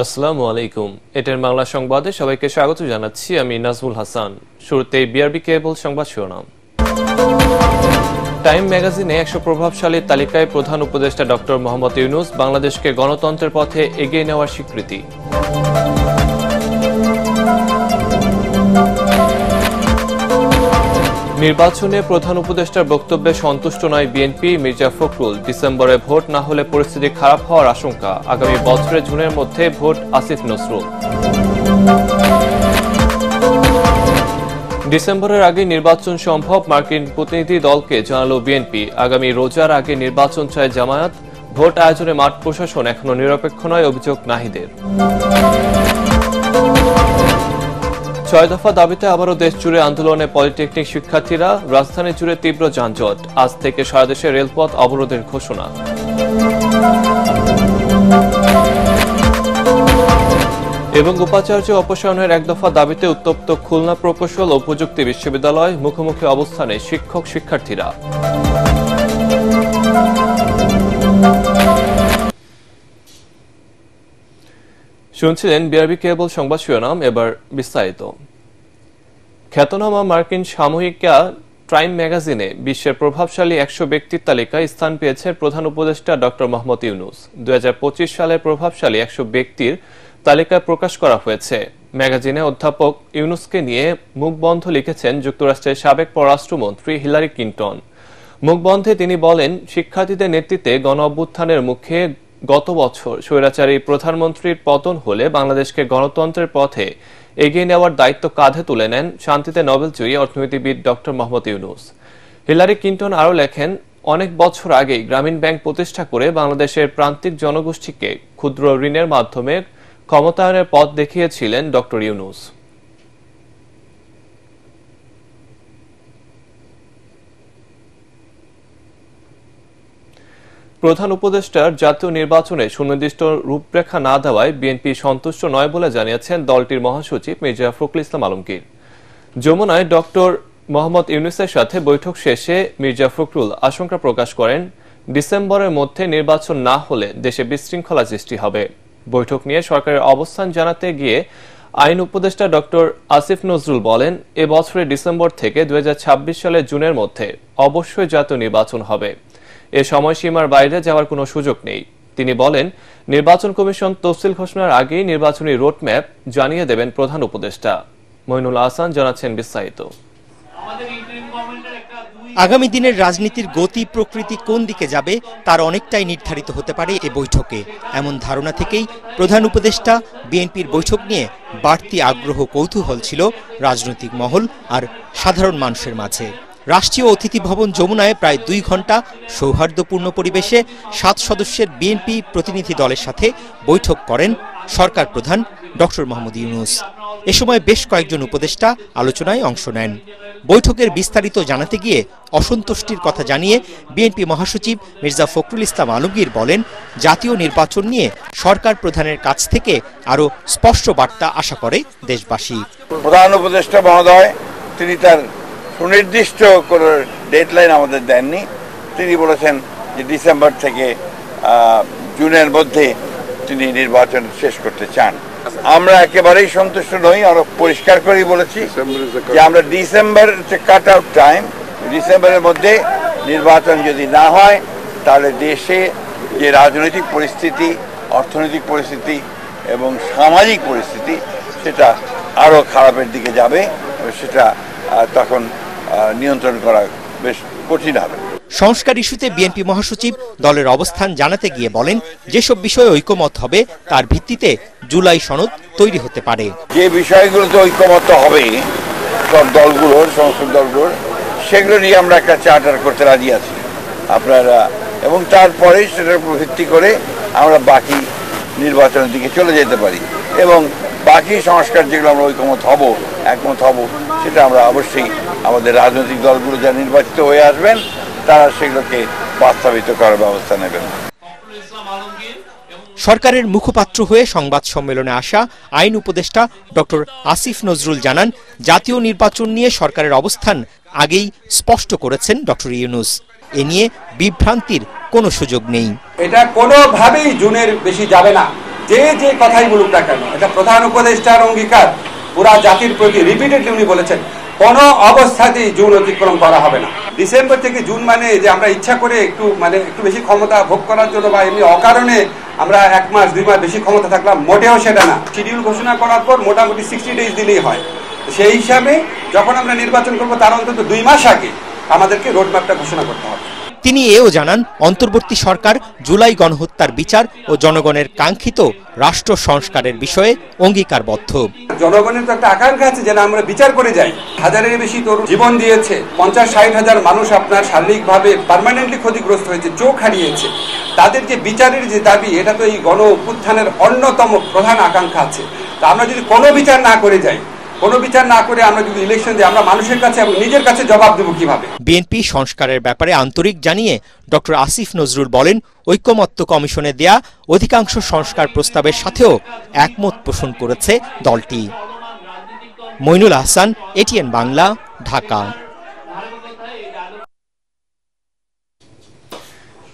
আসসালামু আলাইকুম। এটার বাংলা সংবাদে সবাইকে স্বাগত জানাচ্ছি। আমি নাজমুল হাসান। শুরুতেই বিআরবি কেবল সংবাদ শিরোনাম। টাইম ম্যাগাজিনে 100 প্রভাবশালী তালিকায় প্রধান উপদেষ্টা ডক্টর মোহাম্মদ ইউনূস বাংলাদেশকে গণতন্ত্রের পথে এগিয়ে নেওয়ার স্বীকৃতি। নির্বাচনে প্রধান উপদেষ্টার বক্তব্যে সন্তুষ্ট নয় বিএনপি, মির্জা ফখরুল। ডিসেম্বরে ভোট না হলে পরিস্থিতি খারাপ হওয়ার আশঙ্কা। আগামী বছরের জুনের মধ্যে ভোট আসিফ নজরুল। ডিসেম্বরের আগে নির্বাচন সম্ভব, মার্কিন প্রতিনিধি দলকে জানালো বিএনপি। আগামী রোজার আগে নির্বাচন চায় জামায়াত। ভোট আয়োজনে মাঠ প্রশাসন এখনো নিরপেক্ষ নয়, অভিযোগ নাহিদের। 6 দফা দাবিতে আবারও দেশ জুড়ে আন্দোলনে পলিটেকনিক শিক্ষার্থীরা। রাজধানী জুড়ে তীব্র যানজট। আজ থেকে সারা দেশে রেলপথ অবরোধের ঘোষণা। এবং উপাচার্য অপসারণের 1 দফা দাবিতে উত্তপ্ত খুলনা প্রকৌশল ও প্রযুক্তি বিশ্ববিদ্যালয়। মুখোমুখি অবস্থানে শিক্ষক শিক্ষার্থীরা। শুনছিলেন বিআরবি কেবল সংবাদ শিরোনাম, এবার বিস্তারিত। খ্যাতনামা মার্কিন সাময়িকা টাইম ম্যাগাজিনে বিশ্বের প্রভাবশালী 100 ব্যক্তির তালিকায় স্থান পেয়েছেন প্রধান উপদেষ্টা ডক্টর মোহাম্মদ ইউনূস। 2025 সালের প্রভাবশালী 100 ব্যক্তির তালিকায় প্রকাশ করা হয়েছে। ম্যাগাজিনে অধ্যাপক ইউনূসকে নিয়ে মুখবন্ধ লিখেছেন যুক্তরাষ্ট্রের সাবেক পররাষ্ট্রমন্ত্রী হিলারি ক্লিনটন। মুখবন্ধে তিনি বলেন, শিক্ষার্থীদের নেতৃত্বে গণ অভ্যুত্থানের মুখে গত বছর স্বৈরাচারী প্রধানমন্ত্রীর পতন হলে বাংলাদেশকে গণতন্ত্রের পথে এগিয়ে নেওয়ার দায়িত্ব কাঁধে তুলে নেন শান্তিতে নোবেলজয়ী অর্থনীতিবিদ doctor Mohammad Yunus. Hillary Clinton আরও লেখেন, অনেক বছর আগেই গ্রামীণ ব্যাংক প্রতিষ্ঠা করে বাংলাদেশের প্রান্তিক জনগোষ্ঠীকে ক্ষুদ্র ঋণের মাধ্যমে ক্ষমতায়নের পথ দেখিয়েছিলেন ডক্টর ইউনূস। প্রধান উপদেষ্টার জাতীয় নির্বাচনে সুনির্দিষ্ট রূপরেখা না দেওয়ায় বিএনপি সন্তুষ্ট নয় বলে জানিয়েছেন দলটির মহাসচিব মির্জা ফখরুল ইসলাম আলমগীর। যমুনায় ডক্টর মোহাম্মদ ইউনূসের সাথে বৈঠক শেষে মির্জা ফখরুল আশঙ্কা প্রকাশ করেন, ডিসেম্বরের মধ্যে নির্বাচন না হলে দেশে বিশৃঙ্খলা সৃষ্টি হবে। বৈঠক নিয়ে সরকারের অবস্থান জানাতে গিয়ে আইন উপদেষ্টা ডক্টর আসিফ নজরুল বলেন, এ বছরের ডিসেম্বর থেকে 2026 সালের জুনের মধ্যে অবশ্যই জাতীয় নির্বাচন হবে। এ সময়সীমার বাইরে যাওয়ার কোনো সুযোগ নেই। তিনি বলেন, নির্বাচন কমিশন তফসিল ঘোষণার আগেই নির্বাচনী রোডম্যাপ জানিয়ে দেবেন প্রধান উপদেষ্টা। মইনুল আহসান জানাচ্ছেন বিস্তারিত। আগামী দিনের রাজনীতির গতি প্রকৃতি কোন দিকে যাবে তার অনেকটাই নির্ধারিত হতে পারে এ বৈঠকে। এমন ধারণা থেকেই প্রধান উপদেষ্টা বিএনপির বৈঠক নিয়ে বাড়তি আগ্রহ কৌতূহল ছিল রাজনৈতিক মহল আর সাধারণ মানুষের মাঝে। রাষ্ট্রীয় অতিথি ভবন যমুনায় প্রায় 2 ঘণ্টা সৌহার্দ্যপূর্ণ পরিবেশে 7 সদস্যের বিএনপি প্রতিনিধি দলের সাথে বৈঠক করেন সরকার প্রধান ডক্টর মোহাম্মদ ইউনূস। এ সময় বেশ কয়েকজন উপদেষ্টা আলোচনায় অংশ নেন। বৈঠকের বিস্তারিত জানাতে গিয়ে অসন্তুষ্টির কথা জানিয়ে বিএনপি মহাসচিব মির্জা ফখরুল ইসলাম আলমগীর বলেন, জাতীয় নির্বাচন নিয়ে সরকার প্রধানের কাছ থেকে আরও স্পষ্ট বার্তা আশা করে দেশবাসী। প্রধান উপদেষ্টা মহোদয় তিনি তার সুনির্দিষ্ট কোনো ডেডলাইন আমাদের দেননি। তিনি বলেছেন যে ডিসেম্বর থেকে জুনের মধ্যে তিনি নির্বাচন শেষ করতে চান। আমরা একেবারেই সন্তুষ্ট নই। আমরা পরিষ্কার করেই বলেছি যে আমরা ডিসেম্বর কাট আউট টাইম, ডিসেম্বরের মধ্যে নির্বাচন যদি না হয় তাহলে দেশে যে রাজনৈতিক পরিস্থিতি, অর্থনৈতিক পরিস্থিতি এবং সামাজিক পরিস্থিতি সেটা আরও খারাপের দিকে যাবে। সেটা তখন নিয়ন্ত্রণ করা বেশ কঠিন হবে। সংস্কার ইস্যুতে বিএনপি মহাসচিব দলের অবস্থান জানাতে গিয়ে বলেন, যেসব বিষয়ে ঐকমত হবে তার ভিত্তিতে জুলাই সনদ তৈরি হতে পারে। যে বিষয়গুলোতে ঐকমত হবে সব দলগুলোর, সংসদ দলগুলোর, সেগুলো নিয়ে আমরা একটা চার্টার করতে রাজি আছি আপনারা, এবং তারপরে সেটার উপর ভিত্তি করে আমরা বাকি নির্বাচনের দিকে চলে যেতে পারি। এবং বাকি সংস্কার যেগুলো আমরা ঐকমত হব, একমত হব, সেটা আমরা অবশ্যই আমাদের রাজনৈতিক দলগুলো যা নির্বাচিত হয়ে আসবেন তারা সেগুলোকে বাস্তবায়িত করার ব্যবস্থা নেবেন। সরকারের মুখপাত্র হয়ে সংবাদ সম্মেলনে আসা আইন উপদেষ্টা ডক্টর আসিফ নজরুল জানান, জাতীয় নির্বাচন নিয়ে সরকারের অবস্থান আগেই স্পষ্ট করেছেন ডক্টর ইউনূস। এ নিয়ে বিভ্রান্তির কোনো সুযোগ নেই। এটা কোনোভাবেই জুনের বেশি যাবে না। যে যে কথাই বলুক না কেন, এটা প্রধান উপদেষ্টার অঙ্গীকার পুরা জাতির প্রতি রিপিটেডলি উনি বলেছেন কোনো অবস্থাতেই জুন অতিক্রম করা হবে না। ডিসেম্বর থেকে জুন মানে যে আমরা ইচ্ছা করে একটু বেশি ক্ষমতা ভোগ করার জন্য বা এমনি অকারণে আমরা 1 মাস 2 মাস বেশি ক্ষমতা থাকলাম, মোটেও সেটা না। শিডিউল ঘোষণা করার পর মোটামুটি 60 ডেজ দিলেই হয়। সেই হিসাবে যখন আমরা নির্বাচন করবো তার অন্তত 2 মাস আগে আমাদেরকে রোডম্যাপটা ঘোষণা করতে হবে। তিনি এও জানান, অন্তর্বর্তী সরকার জুলাই গণহত্যার বিচার ও জনগণের কাঙ্ক্ষিত রাষ্ট্র সংস্কারের বিষয়ে অঙ্গীকারবদ্ধ। জনগণের তো একটা আকাঙ্ক্ষা আছে যে আমরা বিচার করে যাই। হাজারের বেশি তরুণ জীবন দিয়েছে, 50-60 হাজার মানুষ আপনার শারীরিকভাবে পার্মানেন্টলি ক্ষতিগ্রস্ত হয়েছে, চোখ হারিয়েছে। তাদের যে বিচারের যে দাবি, এটা তো এই গণ অভ্যুত্থানের অন্যতম প্রধান আকাঙ্ক্ষা আছে। তা আমরা যদি কোনো বিচার না করে যাই, কোনো বিচার না করে আমরা যদি ইলেকশন দিই, আমরা মানুষের কাছে এবং নিজের কাছে জবাব দেব কিভাবে? বিএনপি সংস্কারের ব্যাপারে আন্তরিক জানিয়ে ডক্টর আসিফ নজরুল বলেন, ঐকমত্য কমিশনে দেয়া অধিকাংশ সংস্কার প্রস্তাবের সাথেও একমত পোষণ করেছে দলটি। মইনুল আহসান, এটিএন বাংলা, ঢাকা।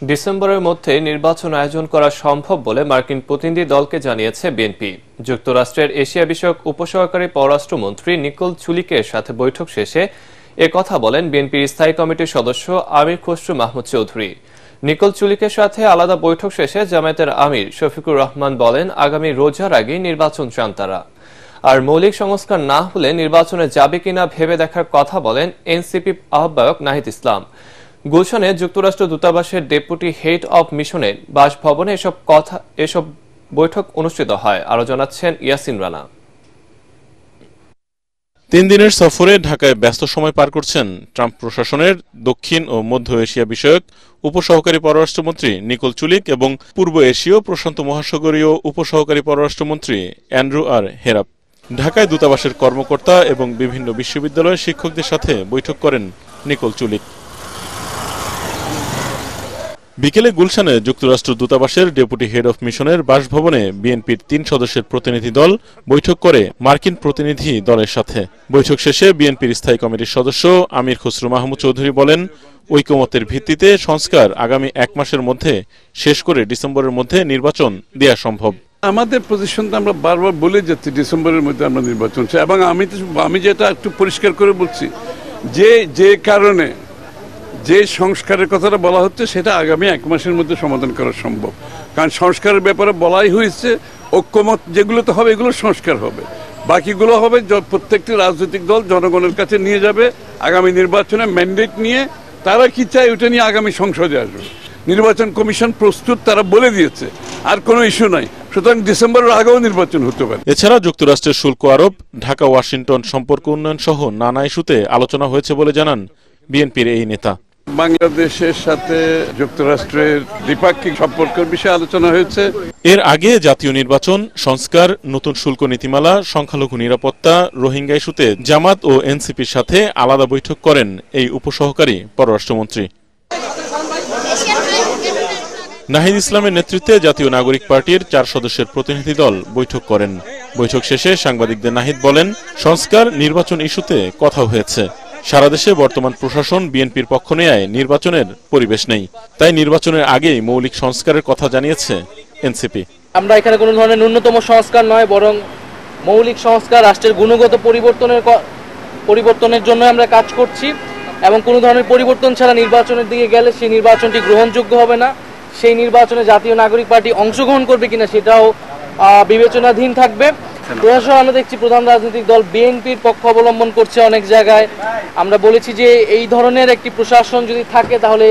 ডিসেম্বরের মধ্যে নির্বাচন আয়োজন করা সম্ভব বলে মার্কিন প্রতিনিধি দলকে জানিয়েছে বিএনপি। যুক্তরাষ্ট্রের এশিয়া বিষয়ক উপসহকারী পররাষ্ট্রমন্ত্রী নিকোল চুলিকের সাথে বৈঠক শেষে কথা বলেন বিএনপির স্থায়ী কমিটির সদস্য আমির খসরু মাহমুদ চৌধুরী। নিকোল চুলিকের সাথে আলাদা বৈঠক শেষে জামায়াতের আমির শফিকুর রহমান বলেন, আগামী রোজার আগে নির্বাচন চান তারা। আর মৌলিক সংস্কার না হলে নির্বাচনে যাবে কিনা ভেবে দেখার কথা বলেন এনসিপি আহ্বায়ক নাহিদ ইসলাম। গুলশানে যুক্তরাষ্ট্র দূতাবাসের ডেপুটি হেড অব মিশনের বাসভবনে এসব বৈঠক অনুষ্ঠিত হয়। আরো জানাচ্ছেন ইয়াসিন রানা। 3 দিনের সফরে ঢাকায় ব্যস্ত সময় পার করছেন ট্রাম্প প্রশাসনের দক্ষিণ ও মধ্য এশিয়া বিষয়ক উপসহকারী পররাষ্ট্রমন্ত্রী নিকোল চুলিক এবং পূর্ব এশীয় প্রশান্ত মহাসাগরীয় উপসহকারী পররাষ্ট্রমন্ত্রী অ্যান্ড্রু আর হেরাপ। ঢাকায় দূতাবাসের কর্মকর্তা এবং বিভিন্ন বিশ্ববিদ্যালয়ের শিক্ষকদের সাথে বৈঠক করেন নিকোল চুলিক। বিকেলে গুলশানে যুক্তরাষ্ট্র দূতাবাসের ডেপুটি হেড অফ মিশনের বাসভবনে বিএনপির 3 সদস্যের প্রতিনিধি দল বৈঠক করে মার্কিন প্রতিনিধি দলের সাথে। বৈঠক শেষে বিএনপির স্থায়ী কমিটির সদস্য আমির খসরু মাহমুদ চৌধুরী বলেন, ঐকমত্যের ভিত্তিতে সংস্কার আগামী 1 মাসের মধ্যে শেষ করে ডিসেম্বরের মধ্যে নির্বাচন দেয়া সম্ভব। আমাদের পজিশনটা আমরা বারবার বলে যাচ্ছি, ডিসেম্বরের মধ্যে আমরা নির্বাচন চাই। এবং আমি যেটা একটু পরিষ্কার করে বলছি, যে কারণে যে সংস্কারের কথাটা বলা হচ্ছে সেটা আগামী 1 মাসের মধ্যে সমাধান করা সম্ভব। কারণ সংস্কারের ব্যাপারে বলাই হয়েছে, ঐক্যমত যেগুলোতে হবে এগুলো সংস্কার হবে, বাকিগুলো হবে প্রত্যেকটি রাজনৈতিক দল জনগণের কাছে নিয়ে যাবে আগামী নির্বাচনে ম্যান্ডেট নিয়ে। তারা কি চায় ওটা নিয়ে আগামী সংসদে আসবে। নির্বাচন কমিশন প্রস্তুত, তারা বলে দিয়েছে, আর কোনো ইস্যু নাই। সুতরাং ডিসেম্বরের আগেও নির্বাচন হতে পারে। এছাড়া যুক্তরাষ্ট্রের শুল্ক আরোপ, ঢাকা ওয়াশিংটন সম্পর্ক উন্নয়ন সহ নানা ইস্যুতে আলোচনা হয়েছে বলে জানান বিএনপির এই নেতা। বাংলাদেশের সাথে যুক্তরাষ্ট্রের দ্বিপাক্ষিক সম্পর্কের বিষয়ে আলোচনা হয়েছে। এর আগে জাতীয় নির্বাচন, সংস্কার, নতুন শুল্ক নীতিমালা, সংখ্যালঘু নিরাপত্তা, রোহিঙ্গা ইস্যুতে জামাত ও এনসিপির সাথে আলাদা বৈঠক করেন এই উপসহকারী পররাষ্ট্রমন্ত্রী। নাহিদ ইসলামের নেতৃত্বে জাতীয় নাগরিক পার্টির 4 সদস্যের প্রতিনিধি দল বৈঠক করেন। বৈঠক শেষে সাংবাদিকদের নাহিদ বলেন, সংস্কার, নির্বাচন ইস্যুতে কথা হয়েছে। সারা দেশে বর্তমান প্রশাসন বিএনপির পক্ষ নেয় নির্বাচনের পরিবেশ নেই, তাই নির্বাচনের আগেই মৌলিক সংস্কারের কথা জানিয়েছে এনসিপি। আমরা এখানে কোনো ধরনের ন্যূনতম সংস্কার নয়, বরং মৌলিক সংস্কার, রাষ্ট্রের গুণগত পরিবর্তনের জন্য আমরা কাজ করছি এবং কোনো ধরনের পরিবর্তন ছাড়া নির্বাচনের দিকে গেলে সেই নির্বাচনটি গ্রহণযোগ্য হবে না। সেই নির্বাচনে জাতীয় নাগরিক পার্টি অংশগ্রহণ করবে কিনা সেটাও বিবেচনাধীন থাকবে। প্রশাসন আমরা দেখছি প্রধান রাজনৈতিক দল বিএনপির পক্ষ অবলম্বন করছে অনেক জায়গায়। আমরা বলেছি যে এই ধরনের একটি প্রশাসন যদি থাকে তাহলে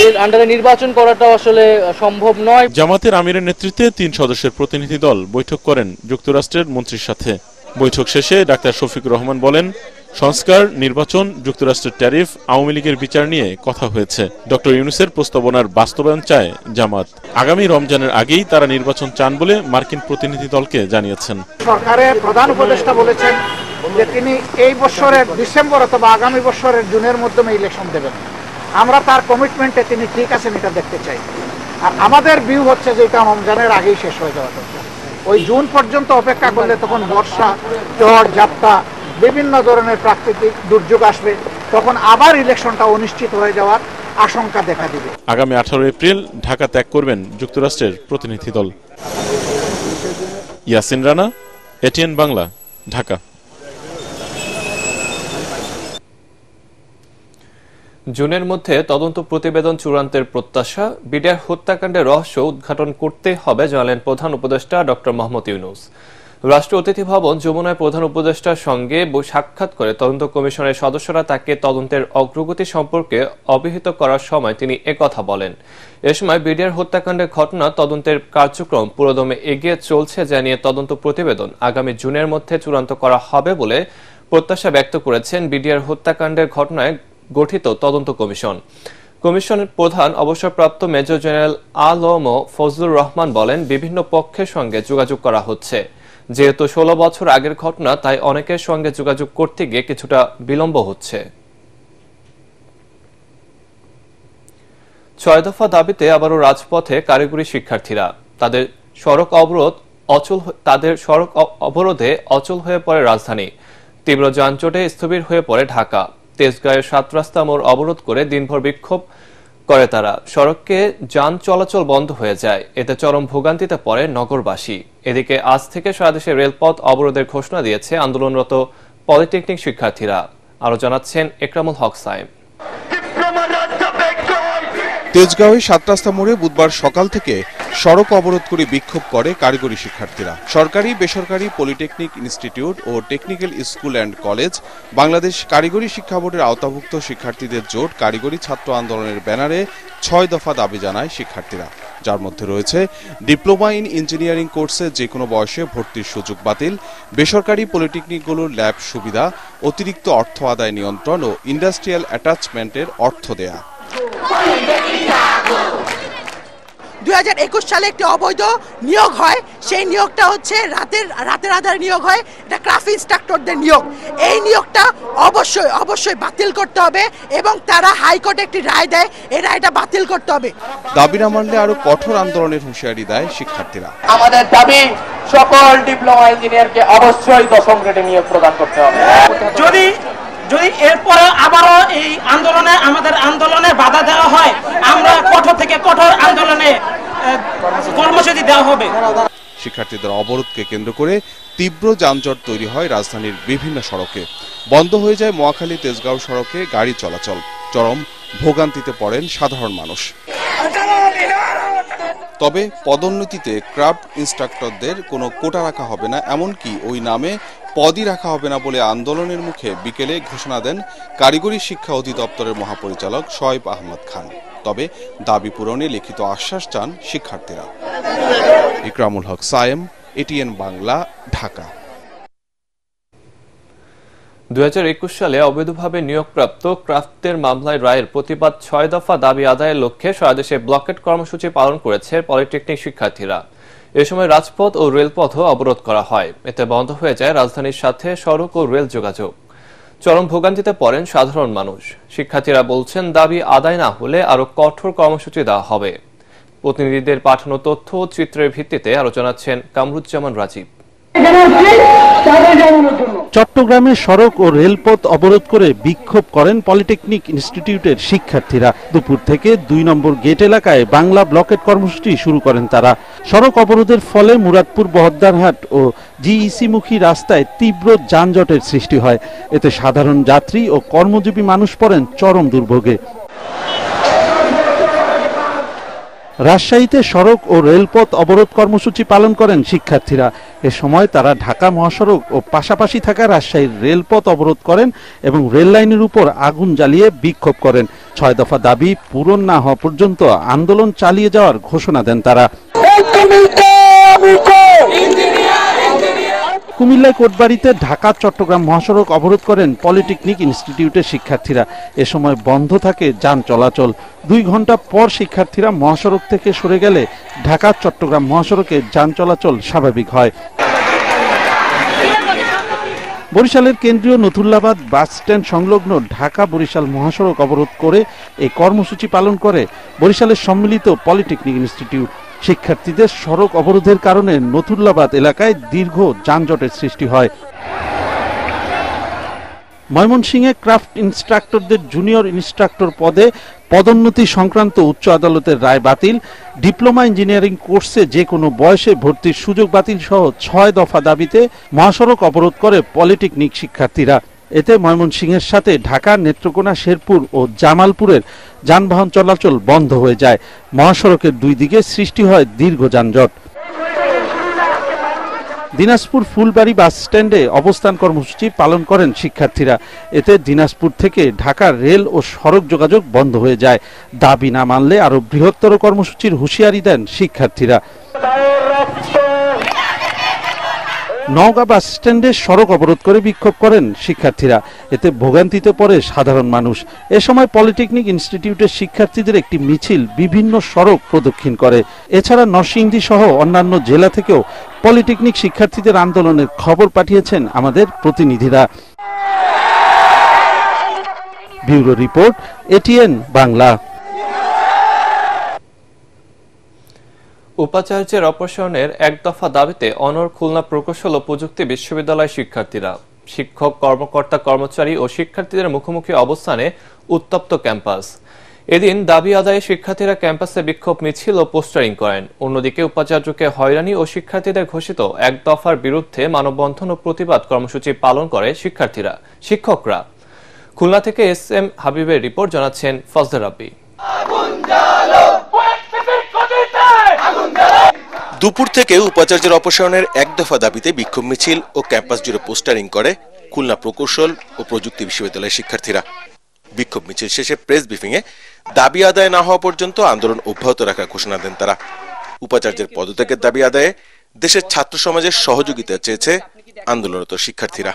এর আন্ডারে নির্বাচন করাটাও আসলে সম্ভব নয়। জামাতের আমিরের নেতৃত্বে 3 সদস্যের প্রতিনিধি দল বৈঠক করেন যুক্তরাষ্ট্রের মন্ত্রীর সাথে। বৈঠক শেষে ডাক্তার শফিকুর রহমান বলেন, সংস্কার, নির্বাচন, যুক্তরাষ্ট্রের ট্যারিফ, আওয়ামী লীগের বিচার নিয়ে কথা হয়েছে। ডক্টর ইউনূসের প্রস্তাবনার বাস্তবায়ন চায় জামাত। আগামী রমজানের আগেই তারা নির্বাচন চান বলে মার্কিন প্রতিনিধি দলকে জানিয়েছেন। সরকারের প্রধান উপদেষ্টা বলেছেন যে তিনি এই বছরের ডিসেম্বর অথবা আগামী বছরের জুনের মাধ্যমে ইলেকশন দেবেন। আমরা তার কমিটমেন্টে তিনি ঠিক আছেন এটা দেখতে চাই। আর আমাদের ভিউ হচ্ছে যে এটা রমজানের আগেই শেষ হয়ে যাওয়া দরকার। ওই জুন পর্যন্ত অপেক্ষা করলে তখন বর্ষা, ঝড়, ঝাপ্টা, বিভিন্ন ধরনের প্রাকৃতিক দুর্যোগ আসবে, তখন আবার ইলেকশনটা অনিশ্চিত হয়ে যাওয়ার আশঙ্কা দেখা দিবে। আগামী 18 এপ্রিল ঢাকা ত্যাগ করবেন যুক্তরাষ্ট্রের প্রতিনিধি দল। ইয়াসিন রানা, এটিএন বাংলা, ঢাকা। জুনের মধ্যে তদন্ত প্রতিবেদন চূড়ান্তের প্রত্যাশা, বিডিআর হত্যাকাণ্ডের রহস্য উদ্ঘাটন করতে হবে জানালেন প্রধান উপদেষ্টা ডক্টর মোহাম্মদ ইউনূস। রাষ্ট্র অতিথি ভবন যমুনায় প্রধান উপদেষ্টার সঙ্গে সাক্ষাৎ করে তদন্ত কমিশনের সদস্যরা তাকে তদন্তের অগ্রগতি সম্পর্কে অবহিত করার সময় তিনি একথা বলেন। এ সময় বিডিআর হত্যাকাণ্ডের ঘটনা তদন্তের কার্যক্রম পুরোদমে এগিয়ে চলছে জানিয়ে তদন্ত প্রতিবেদন আগামী জুনের মধ্যে চূড়ান্ত করা হবে বলে প্রত্যাশা ব্যক্ত করেছেন বিডিআর হত্যাকাণ্ডের ঘটনায় গঠিত তদন্ত কমিশন। কমিশনের প্রধান অবসরপ্রাপ্ত মেজর জেনারেল আলম ফজলুর রহমান বলেন, বিভিন্ন পক্ষের সঙ্গে যোগাযোগ করা হচ্ছে। যেহেতু 16 বছর আগের ঘটনা, তাই অনেকের সঙ্গে যোগাযোগ করতে গিয়ে কিছুটা বিলম্ব হচ্ছে। 6 দফা দাবিতে আবারও রাজপথে কারিগরি শিক্ষার্থীরা। তাদের সড়ক অবরোধে অচল হয়ে পড়ে রাজধানী। তীব্র যানজটে স্থবির হয়ে পড়ে ঢাকা। তেজগাঁয়ের 7 রাস্তা মোড় অবরোধ করে দিনভর বিক্ষোভ করে তারা। সড়কে যান চলাচল বন্ধ হয়ে যায়। এতে চরম ভোগান্তিতে পড়ে নগরবাসী। এদিকে আজ থেকে সারা দেশে রেলপথ অবরোধের ঘোষণা দিয়েছে আন্দোলনরত পলিটেকনিক শিক্ষার্থীরা। আরো জানাচ্ছেন একরামুল হক সাইম। তেজগাঁওয়ে 7 রাস্তা মোড়ে বুধবার সকাল থেকে সড়ক অবরোধ করে বিক্ষোভ করে কারিগরি শিক্ষার্থীরা। সরকারি বেসরকারি পলিটেকনিক ইনস্টিটিউট ও technical school and college, Bangladesh কারিগরি শিক্ষা বোর্ডের আওতাভুক্ত শিক্ষার্থীদের জোট কারিগরি ছাত্র আন্দোলনের ব্যানারে 6 দফা দাবি জানায় শিক্ষার্থীরা, যার মধ্যে রয়েছে ডিপ্লোমা ইন ইঞ্জিনিয়ারিং কোর্সে যে কোনো বয়সে ভর্তির সুযোগ বাতিল, বেসরকারি পলিটেকনিকগুলোর ল্যাব সুবিধা, অতিরিক্ত অর্থ আদায় নিয়ন্ত্রণ ও ইন্ডাস্ট্রিয়াল অ্যাটাচমেন্টের অর্থ দেয়া। 2021 সালে একটি অবৈধ নিয়োগ হয়, সেই নিয়োগটা হচ্ছে রাতের আধারে নিয়োগ হয়, এটা ক্রাফট ইনস্ট্রাক্টরদের নিয়োগ। এই নিয়োগটা অবশ্যই বাতিল করতে হবে এবং তারা হাইকোর্টে একটি রায় দেয়, এই রায়টা বাতিল করতে হবে। দাবি না মানলে আরো কঠোর আন্দোলনের হুঁশিয়ারি দেয় শিক্ষার্থীরা। আমাদের দাবি, সকল ডিপ্লোমা ইঞ্জিনিয়ারকে অবশ্যই 10ম গ্রেডে নিয়োগ প্রদান করতে হবে। যদি এরপরে আবারও এই আন্দোলনে বাধা দেওয়া হয়, আমরা কঠোর থেকে কঠোর আন্দোলনে কর্মসূচি দেওয়া হবে। শিক্ষার্থীদের অবরোধকে কেন্দ্র করে তীব্র যানজট তৈরি হয় রাজধানীর বিভিন্ন সড়কে। বন্ধ হয়ে যায় মহাখালী তেজগাঁও সড়কে গাড়ি চলাচল। চরম ভোগান্তিতে পড়েন সাধারণ মানুষ। তবে পদোন্নতিতে ক্রাফট ইনস্ট্রাক্টরদের কোনো কোটা রাখা হবে না, এমনকি ওই নামে পদই রাখা হবে না বলে আন্দোলনের মুখে বিকেলে ঘোষণা দেন কারিগরি শিক্ষা অধিদপ্তরের মহাপরিচালক শোয়েব আহমদ খান। তবে দাবি পূরণে লিখিত আশ্বাস চান শিক্ষার্থীরা। ইকরামুল হক সায়েম, এটিএন বাংলা, ঢাকা। 2021 সালে অবৈধভাবে নিয়োগপ্রাপ্ত ক্রাফটের মামলায় রায়ের প্রতিবাদ 6 দফা দাবি আদায়ের লক্ষ্যে সারা দেশে ব্লকেট কর্মসূচি পালন করেছে পলিটেকনিক শিক্ষার্থীরা। এ সময় রাজপথ ও রেলপথও অবরোধ করা হয়। এতে বন্ধ হয়ে যায় রাজধানীর সাথে সড়ক ও রেল যোগাযোগ। চরম ভোগান্তিতে পড়েন সাধারণ মানুষ। শিক্ষার্থীরা বলছেন, দাবি আদায় না হলে আরো কঠোর কর্মসূচি দেওয়া হবে। প্রতিনিধিদের পাঠানো তথ্য ও চিত্রের ভিত্তিতে আরো জানাচ্ছেন কামরুজ্জামান রাজীব। চট্টগ্রামে সড়ক ও রেলপথ অবরোধ করে বিক্ষোভ করেন পলিটেকনিক ইনস্টিটিউটের শিক্ষার্থীরা। দুপুর থেকে 2 নম্বর গেট এলাকায় বাংলা ব্লকেট কর্মসূচি শুরু করেন তারা। সড়ক অবরোধের ফলে মুরাদপুর বহদ্দারহাট ও জিইসি মুখী রাস্তায় তীব্র যানজটের সৃষ্টি হয়। এতে সাধারণ যাত্রী ও কর্মজীবী মানুষ পড়েন চরম দুর্ভোগে। রাজশাহীতে সড়ক ও রেলপথ অবরোধ কর্মসূচি পালন করেন শিক্ষার্থীরা। এ সময় তারা ঢাকা মহাসড়ক ও পাশাপাশি থাকা রাজশাহীর রেলপথ অবরোধ করেন এবং রেল লাইনের উপর আগুন জ্বালিয়ে বিক্ষোভ করেন। 6 দফা দাবি পূরণ না হওয়া পর্যন্ত আন্দোলন চালিয়ে যাওয়ার ঘোষণা দেন তারা। কুমিল্লায় কোটবাড়িতে ঢাকা চট্টগ্রাম মহাসড়ক অবরোধ করেন পলিটেকনিক ইনস্টিটিউটের শিক্ষার্থীরা। এ সময় বন্ধ থাকে যান চলাচল। 2 ঘন্টা পর শিক্ষার্থীরা মহাসড়ক থেকে সরে গেলে ঢাকা চট্টগ্রাম মহাসড়কে যান চলাচল স্বাভাবিক হয়। বরিশালের কেন্দ্রীয় নথুল্লাবাদ বাস স্ট্যান্ড সংলগ্ন ঢাকা বরিশাল মহাসড়ক অবরোধ করে এই কর্মসূচি পালন করে বরিশালের সম্মিলিত পলিটেকনিক ইনস্টিটিউট। শিক্ষার্থীদের সড়ক অবরোধের কারণে নথুল্লাবাদ এলাকায় দীর্ঘ যানজটের সৃষ্টি হয়। ময়মনসিংহে ক্রাফট ইনস্ট্রাক্টরদের জুনিয়র ইনস্ট্রাক্টর পদে পদোন্নতি সংক্রান্ত উচ্চ আদালতের রায় বাতিল, ডিপ্লোমা ইঞ্জিনিয়ারিং কোর্সে যে কোনো বয়সে ভর্তির সুযোগ বাতিল সহ 6 দফা দাবিতে মহাসড়ক অবরোধ করে পলিটেকনিক শিক্ষার্থীরা। এতে ময়মনসিংহের সাথে ঢাকা, নেত্রকোনা, শেরপুর ও জামালপুরের যানবাহন চলাচল বন্ধ হয়ে যায়। মহাসড়কের দুই দিকে সৃষ্টি হয় দীর্ঘ যানজট। দিনাজপুর ফুলবাড়ি বাস স্ট্যান্ডে অবস্থান কর্মসূচি পালন করেন শিক্ষার্থীরা। এতে দিনাজপুর থেকে ঢাকা রেল ও সড়ক যোগাযোগ বন্ধ হয়ে যায়। দাবি না মানলে আরো বৃহত্তর কর্মসূচির হুঁশিয়ারি দেন শিক্ষার্থীরা। নওগাঁ বাস স্ট্যান্ডে সড়ক অবরোধ করে বিক্ষোভ করেন শিক্ষার্থীরা। এতে ভোগান্তিতে পড়ে সাধারণ মানুষ। এ সময় পলিটেকনিক ইনস্টিটিউটের শিক্ষার্থীদের একটি মিছিল বিভিন্ন সড়ক প্রদক্ষিণ করে। এছাড়া নরসিংদী সহ অন্যান্য জেলা থেকেও পলিটেকনিক শিক্ষার্থীদের আন্দোলনের খবর পাঠিয়েছেন আমাদের প্রতিনিধিরা। Bureau report, ATN Bangla. উপাচার্যের অপসারণের এক দফা দাবিতে অনড় খুলনা প্রকৌশল ও প্রযুক্তি বিশ্ববিদ্যালয় শিক্ষার্থীরা। শিক্ষক, কর্মকর্তা, কর্মচারী ও শিক্ষার্থীদের মুখোমুখি অবস্থানে উত্তপ্ত ক্যাম্পাস। এদিন দাবি আদায়ে শিক্ষার্থীরা ক্যাম্পাসে বিক্ষোভ মিছিল ও পোস্টারিং করেন। অন্যদিকে উপাচার্যকে হয়রানি ও শিক্ষার্থীদের ঘোষিত এক দফার বিরুদ্ধে মানববন্ধন ও প্রতিবাদ কর্মসূচি পালন করে শিক্ষকরা। খুলনা থেকে SM হাবিবের রিপোর্ট, জানাচ্ছেন ফজলে রাব্বি। দুপুর থেকে উপাচার্যের অপসারণের এক দফা দাবিতে বিক্ষোভ মিছিল ও ক্যাম্পাস জুড়ে পোস্টারিং করে খুলনা প্রকৌশল ও প্রযুক্তি বিশ্ববিদ্যালয়ের শিক্ষার্থীরা। বিক্ষোভ মিছিল শেষে প্রেস ব্রিফিংয়ে দাবি আদায় না হওয়া পর্যন্ত আন্দোলন অব্যাহত রাখার ঘোষণা দেন তারা। উপাচার্যের পদত্যাগের দাবি আদায়ে দেশের ছাত্র সমাজের সহযোগিতা চেয়েছে আন্দোলনরত শিক্ষার্থীরা।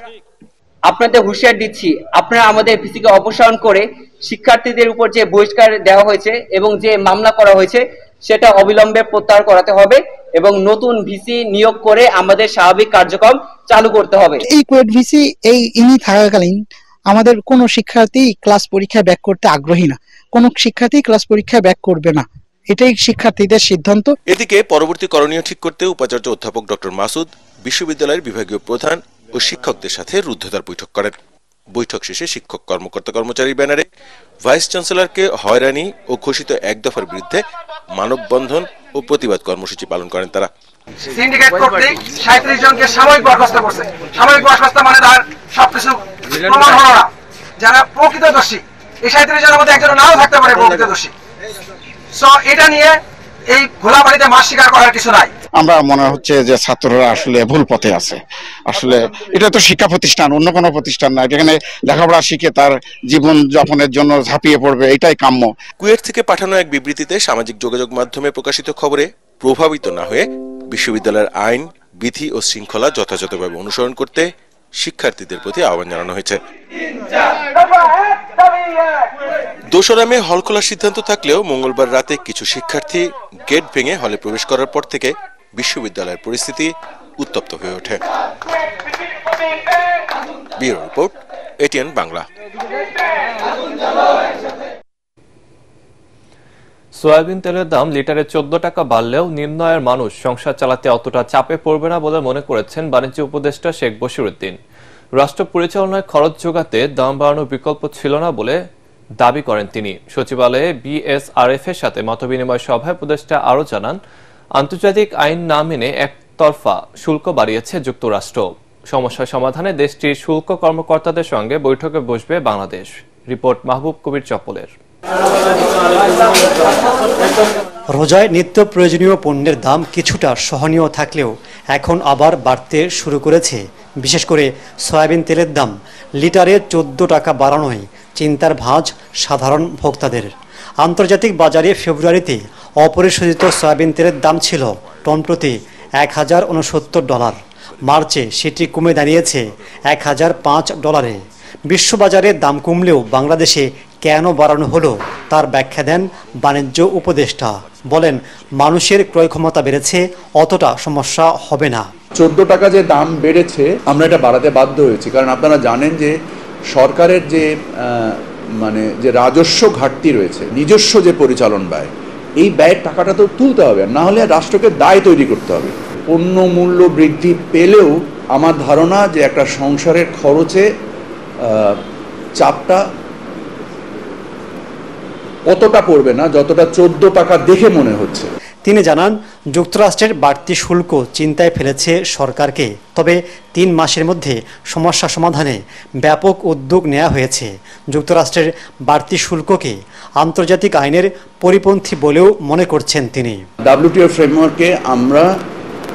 আপনাদের হুঁশিয়ার দিচ্ছি, আপনারা আমাদের ভিসিকে অপসারণ করে শিক্ষার্থীদের উপর যে বহিষ্কার দেওয়া হয়েছে এবং যে মামলা করা হয়েছে সেটা অবিলম্বে প্রত্যাহার করাতে হবে এবং নতুন ভিসি নিয়োগ করে আমাদের স্বাভাবিক কার্যক্রম চালু করতে হবে। এই কোয়েট ভিসি ইনি থাকাকালীন আমাদের কোনো শিক্ষার্থী ক্লাস পরীক্ষায় ব্যাক করতে আগ্রহী না, কোনো শিক্ষার্থী ক্লাস পরীক্ষায় ব্যাক করবে না, এটাই শিক্ষার্থীদের সিদ্ধান্ত। এদিকে পরবর্তী করণীয় ঠিক করতে উপাচার্য অধ্যাপক ডক্টর মাসুদ বিশ্ববিদ্যালয়ের বিভাগীয় প্রধান ও শিক্ষকদের সাথে রুদ্ধদ্বার বৈঠক করেন। বৈঠক শেষে শিক্ষক, কর্মকর্তা, কর্মচারী ব্যানারে ভাইস চ্যান্সেলরকে হয়রানি ও ঘোষিত এক দফার বিরুদ্ধে মানববন্ধন ও প্রতিবাদ কর্মসূচি পালন করেন তারা। সিন্ডিকেট কর্তৃক 37 জনকে সাময়িক বরখাস্ত করছে। সাময়িক বরখাস্ত মানে তার সবকিছু প্রমাণ হলো না। যারা প্রকৃত দোষী, এই 37 জনের মধ্যে একজন নাও থাকতে পারে প্রকৃত দোষী। সো এটা নিয়ে এই ঘোলাবাড়িতে মাছ শিকার করার কিছু নাই। আমরা মনে হচ্ছে যে ছাত্ররা আসলে ভুল পথে আছে। আসলে এটা তো শিক্ষা প্রতিষ্ঠান, অন্য কোনো প্রতিষ্ঠান না, যেখানে লেখাপড়া শিখে তার জীবন যাপনের জন্য ঝাঁপিয়ে পড়বে, এটাই কাম্য। কুয়েট থেকে পাঠানো এক বিবৃতিতে সামাজিক যোগাযোগ মাধ্যমে প্রকাশিত খবরে প্রভাবিত না হয়ে বিশ্ববিদ্যালয়ের আইন, বিধি ও শৃঙ্খলা যথাযথভাবে অনুসরণ করতে শিক্ষার্থীদের প্রতি আহ্বান জানানো হয়েছে। 2 মে হল খোলার সিদ্ধান্ত থাকলেও মঙ্গলবার রাতে কিছু শিক্ষার্থী গেট ভেঙে হলে প্রবেশ করার পর থেকে বিশ্ববিদ্যালয়ের পরিস্থিতি উত্তপ্ত হয়ে ওঠে। Bureau report, ATN Bangla. Soybean তেলের দাম লিটারে 14 টাকা বাড়লেও নিম্নআয়ের মানুষ সংসার চালাতে অতটা চাপে পড়বে না বলে মনে করেছেন বাণিজ্য উপদেষ্টা শেখ বশিরউদ্দিন। রাষ্ট্র পরিচালনায় খরচ যোগাতে দাম বাড়ানোর বিকল্প ছিল না বলে দাবি করেন তিনি। সচিবালয়ে BSRF এর সাথে মতবিনিময় সভায় উপদেষ্টা আরও জানান, আন্তর্জাতিক আইন না মেনে একতরফা শুল্ক বাড়িয়েছে যুক্তরাষ্ট্র। সমস্যা সমাধানে দেশটির শুল্ক কর্মকর্তাদের সঙ্গে বৈঠকে বসবে বাংলাদেশ। রিপোর্ট মাহবুব কবির চপ্পলের। রোজায় নিত্য প্রয়োজনীয় পণ্যের দাম কিছুটা সহনীয় থাকলেও এখন আবার বাড়তে শুরু করেছে। বিশেষ করে সয়াবিন তেলের দাম লিটারে 14 টাকা বাড়ানোয় চিন্তার ভাঁজ সাধারণ ভোক্তাদের। আন্তর্জাতিক বাজারে ফেব্রুয়ারিতে অপরিশোধিত সয়াবিন তেলের দাম ছিল টন প্রতি $1069। মার্চে সেটি কমে দাঁড়িয়েছে $1005। বিশ্ববাজারে দাম কমলেও বাংলাদেশে কেন বাড়ানো হলো তার ব্যাখ্যা দেন বাণিজ্য উপদেষ্টা। বলেন, মানুষের ক্রয় ক্ষমতা বেড়েছে, অতটা সমস্যা হবে না। 14 টাকা যে দাম বেড়েছে, আমরা এটা বাড়াতে বাধ্য হয়েছি, কারণ আপনারা জানেন যে সরকারের যে যে রাজস্ব ঘাটতি রয়েছে, নিজস্ব যে পরিচালন ব্যয়, এই ব্যয়ের টাকাটা তো তুলতে হবে, না হলে রাষ্ট্রকে দায় তৈরি করতে হবে। পণ্য মূল্য বৃদ্ধি পেলেও আমার ধারণা যে একটা সংসারের খরচে চাপটা অতটা পড়বে না যতটা 14 টাকা দেখে মনে হচ্ছে। তিনি জানান, যুক্তরাষ্ট্রের বাড়তি শুল্ক চিন্তায় ফেলেছে সরকারকে, তবে 3 মাসের মধ্যে সমস্যা সমাধানে ব্যাপক উদ্যোগ নেওয়া হয়েছে। যুক্তরাষ্ট্রের বাড়তি শুল্ককে আন্তর্জাতিক আইনের পরিপন্থী বলেও মনে করছেন তিনি। WTO ফ্রেমওয়ার্কে আমরা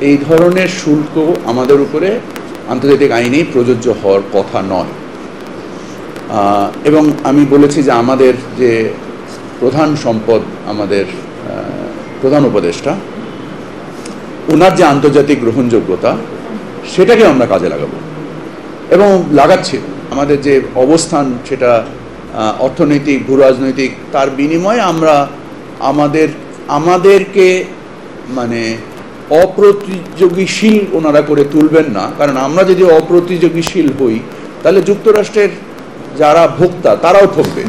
এই ধরনের শুল্ক আমাদের উপরে আন্তর্জাতিক আইনে প্রযোজ্য হওয়ার কথা নয়, এবং আমি বলেছি যে আমাদের যে প্রধান সম্পদ, আমাদের প্রধান উপদেষ্টা, ওনার যে আন্তর্জাতিক গ্রহণযোগ্যতা সেটাকে আমরা কাজে লাগাবো এবং লাগাচ্ছি। আমাদের যে অবস্থান সেটা অর্থনৈতিক, ভূরাজনৈতিক, তার বিনিময়ে আমরা আমাদেরকে মানে অপ্রতিযোগীশীল ওনারা করে তুলবেন না, কারণ আমরা যদি অপ্রতিযোগীশীল হই তাহলে যুক্তরাষ্ট্রের যারা ভোক্তা তারাও ঠকবে।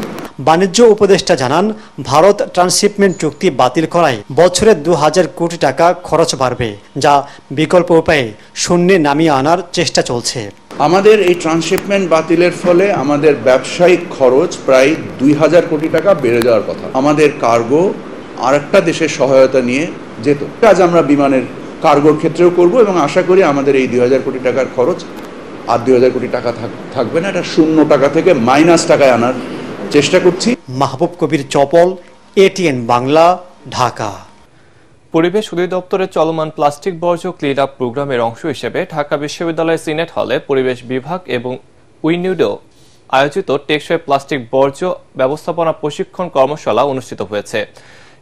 বাণিজ্য উপদেষ্টা জানান, ভারত ট্রান্সশিপমেন্ট চুক্তি বাতিল করায় বছরে 2000 কোটি টাকা খরচ বাড়বে, যা বিকল্প উপায়ে শূন্যে নামিয়ে আনার চেষ্টা চলছে। আমাদের এই ট্রান্সশিপমেন্ট বাতিলের ফলে আমাদের ব্যবসায়িক খরচ প্রায় 2000 কোটি টাকা বেড়ে যাওয়ার কথা। আমাদের কার্গো আরেকটা দেশের সহায়তা নিয়ে যেত। কাজ আমরা বিমানের কার্গোর ক্ষেত্রেও করব এবং আশা করি আমাদের এই 2000 কোটি টাকার খরচ আর 2000 কোটি টাকা থাকবে না, এটা 0 টাকা থেকে মাইনাস টাকায় আনার চেষ্টা করছি। মাহবুব কবির চপল, ATN বাংলা, ঢাকা। পরিবেশ অধিদপ্তরের চলমান প্লাস্টিক বর্জ্য ক্লিন আপ প্রোগ্রামের অংশ হিসেবে ঢাকা বিশ্ববিদ্যালয়ের সিনেট হলে পরিবেশ বিভাগ এবং উইনিউডো আয়োজিত টেকসই প্লাস্টিক বর্জ্য ব্যবস্থাপনা প্রশিক্ষণ কর্মশালা অনুষ্ঠিত হয়েছে।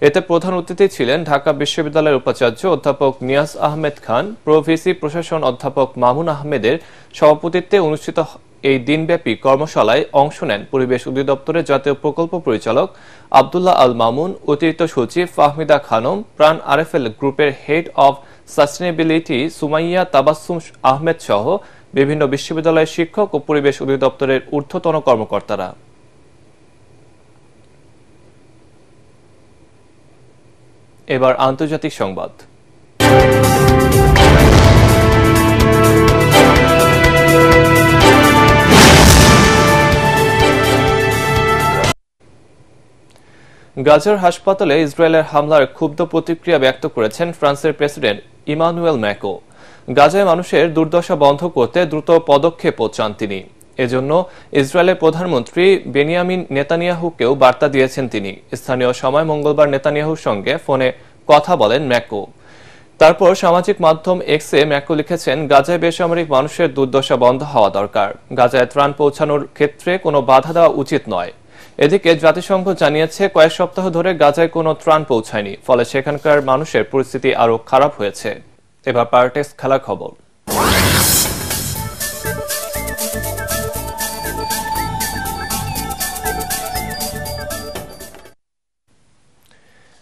এতে প্রধান অতিথি ছিলেন ঢাকা বিশ্ববিদ্যালয়ের উপাচার্য অধ্যাপক নিয়াজ আহমেদ খান। প্রভিসি প্রশাসন অধ্যাপক মামুন আহমেদের সভাপতিত্বে অনুষ্ঠিত এই দিনব্যাপী কর্মশালায় অংশ নেন পরিবেশ অধিদপ্তরের জাতীয় প্রকল্প পরিচালক আব্দুল্লাহ আল মামুন, অতিরিক্ত সচিব ফাহমিদা খানম, প্রাণ RFL গ্রুপের head of sustainability Sumaiya Tabassum Ahmed সহ বিভিন্ন বিশ্ববিদ্যালয়ের শিক্ষক ও পরিবেশ অধিদপ্তরের ঊর্ধ্বতন কর্মকর্তারা। এবার আন্তর্জাতিক সংবাদ। গাজার হাসপাতালে ইসরায়েলের হামলার ক্ষুব্ধ প্রতিক্রিয়া ব্যক্ত করেছেন ফ্রান্সের প্রেসিডেন্ট ইমানুয়েল ম্যাক্রো। গাজায় মানুষের দুর্দশা বন্ধ করতে দ্রুত পদক্ষেপ চান তিনি। এজন্য ইসরায়েলের প্রধানমন্ত্রী বেনিয়ামিন নেতানিয়াহুকেও বার্তা দিয়েছেন তিনি। স্থানীয় সময় মঙ্গলবার নেতানিয়াহুর সঙ্গে ফোনে কথা বলেন ম্যাক্রো। তারপর সামাজিক মাধ্যম এক্সে ম্যাক্রো লিখেছেন, গাজায় বেসামরিক মানুষের দুর্দশা বন্ধ হওয়া দরকার। গাজায় ত্রাণ পৌঁছানোর ক্ষেত্রে কোনো বাধা দেওয়া উচিত নয়। এদিকে জাতিসংঘ জানিয়েছে কয়েক সপ্তাহ ধরে গাজায় কোনো ত্রাণ পৌঁছায়নি, ফলে সেখানকার মানুষের পরিস্থিতি আরো খারাপ হয়েছে। এবার পার্টেক্স খেলার খবর।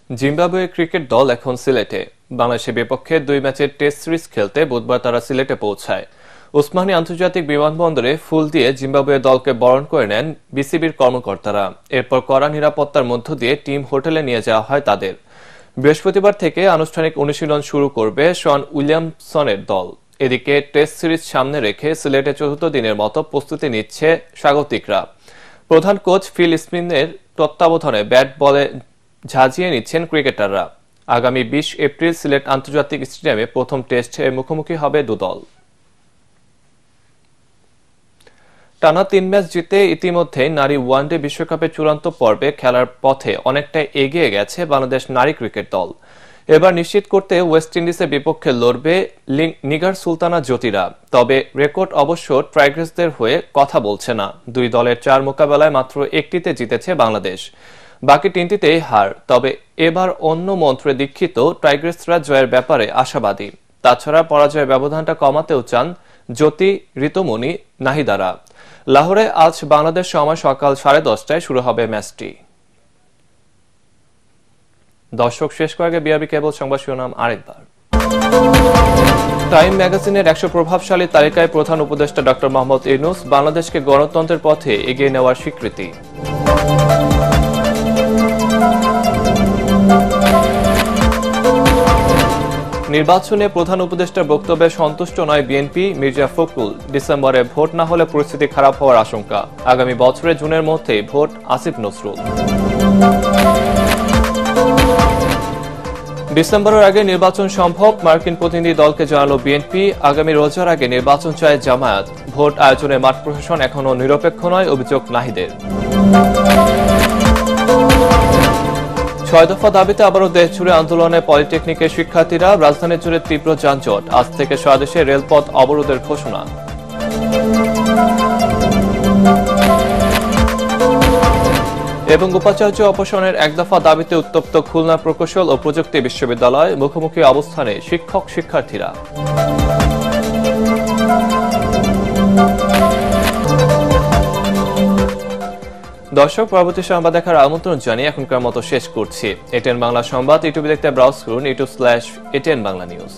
জিম্বাবুয়ে ক্রিকেট দল এখন সিলেটে। বাংলাদেশের বিপক্ষে 2 ম্যাচের টেস্ট সিরিজ খেলতে বুধবার তারা সিলেটে পৌঁছায়। ওসমানী আন্তর্জাতিক বিমানবন্দরে ফুল দিয়ে জিম্বাবুয়ে দলকে বরণ করে নেন বিসিবির কর্মকর্তারা। এরপর কড়া নিরাপত্তার মধ্য দিয়ে টিম হোটেলে নিয়ে যাওয়া হয় তাদের। বৃহস্পতিবার থেকে আনুষ্ঠানিক অনুশীলন শুরু করবে শন উইলিয়ামসনের দল। এদিকে টেস্ট সিরিজ সামনে রেখে সিলেটে 4র্থ দিনের মতো প্রস্তুতি নিচ্ছে স্বাগতিকরা। প্রধান কোচ ফিল স্মিথের তত্ত্বাবধানে ব্যাট বলে ঝাঁঝিয়ে নিচ্ছেন ক্রিকেটাররা। আগামী 20 এপ্রিল সিলেট আন্তর্জাতিক স্টেডিয়ামে প্রথম টেস্টে মুখোমুখি হবে দুদল। টানা 3 ম্যাচ জিতে ইতিমধ্যে নারী ওয়ানডে বিশ্বকাপের চূড়ান্ত পর্বে খেলার পথে অনেকটাই এগিয়ে গেছে বাংলাদেশ নারী ক্রিকেট দল। এবার নিশ্চিত করতে ওয়েস্ট ইন্ডিজের বিপক্ষে লড়বে নিগার সুলতানা জ্যোতিরা। তবে রেকর্ড অবশ্য টাইগ্রেসদের হয়ে কথা বলছে না। 2 দলের 4 মোকাবেলায় মাত্র 1টিতে জিতেছে বাংলাদেশ, বাকি 3টিতেই হার। তবে এবার অন্য মন্ত্রে দীক্ষিত টাইগ্রেসরা জয়ের ব্যাপারে আশাবাদী। তাছাড়া পরাজয়ের ব্যবধানটা কমাতেও চান জ্যোতি, ঋতুমণি, নাহিদারা। লাহোরে আজ বাংলাদেশ সময় সকাল 10:30টায় শুরু হবে ম্যাচটি। দর্শক, শেষ করার আগে বিআরবি কেবল সংবাদ শিরোনাম আরেকবার। টাইম ম্যাগাজিনের 100 প্রভাবশালী তালিকায় প্রধান উপদেষ্টা ডক্টর মোহাম্মদ ইউনূস বাংলাদেশকে গণতন্ত্রের পথে এগিয়ে নেওয়ার স্বীকৃতি। নির্বাচনে প্রধান উপদেষ্টার বক্তব্যে সন্তুষ্ট নয় বিএনপি, মির্জা ফখরুল। ডিসেম্বরে ভোট না হলে পরিস্থিতি খারাপ হওয়ার আশঙ্কা। আগামী বছরের জুনের মধ্যে ভোট আসিফ নজরুল। ডিসেম্বরের আগে নির্বাচন সম্ভব, মার্কিন প্রতিনিধি দলকে জানালো বিএনপি। আগামী রোজার আগে নির্বাচন চায় জামায়াত। ভোট আয়োজনে মাঠ প্রশাসন এখনো নিরপেক্ষ নয়, অভিযোগ নাহিদের। 6 দফা দাবিতে আবারও দেশ জুড়ে আন্দোলনে পলিটেকনিকের শিক্ষার্থীরা। রাজধানী জুড়ে তীব্র যানজট। আজ থেকে সারা দেশে রেলপথ অবরোধের ঘোষণা। এবং উপাচার্য অপসারণের 1 দফা দাবিতে উত্তপ্ত খুলনা প্রকৌশল ও প্রযুক্তি বিশ্ববিদ্যালয়। মুখোমুখি অবস্থানে শিক্ষক শিক্ষার্থীরা। দর্শক, পরবর্তী সংবাদ দেখার আমন্ত্রণ জানিয়ে এখনকার মতো শেষ করছি। এটিএন বাংলা সংবাদ ইউটিউবে দেখতে ব্রাউজ করুন youtube/ATN Bangla News।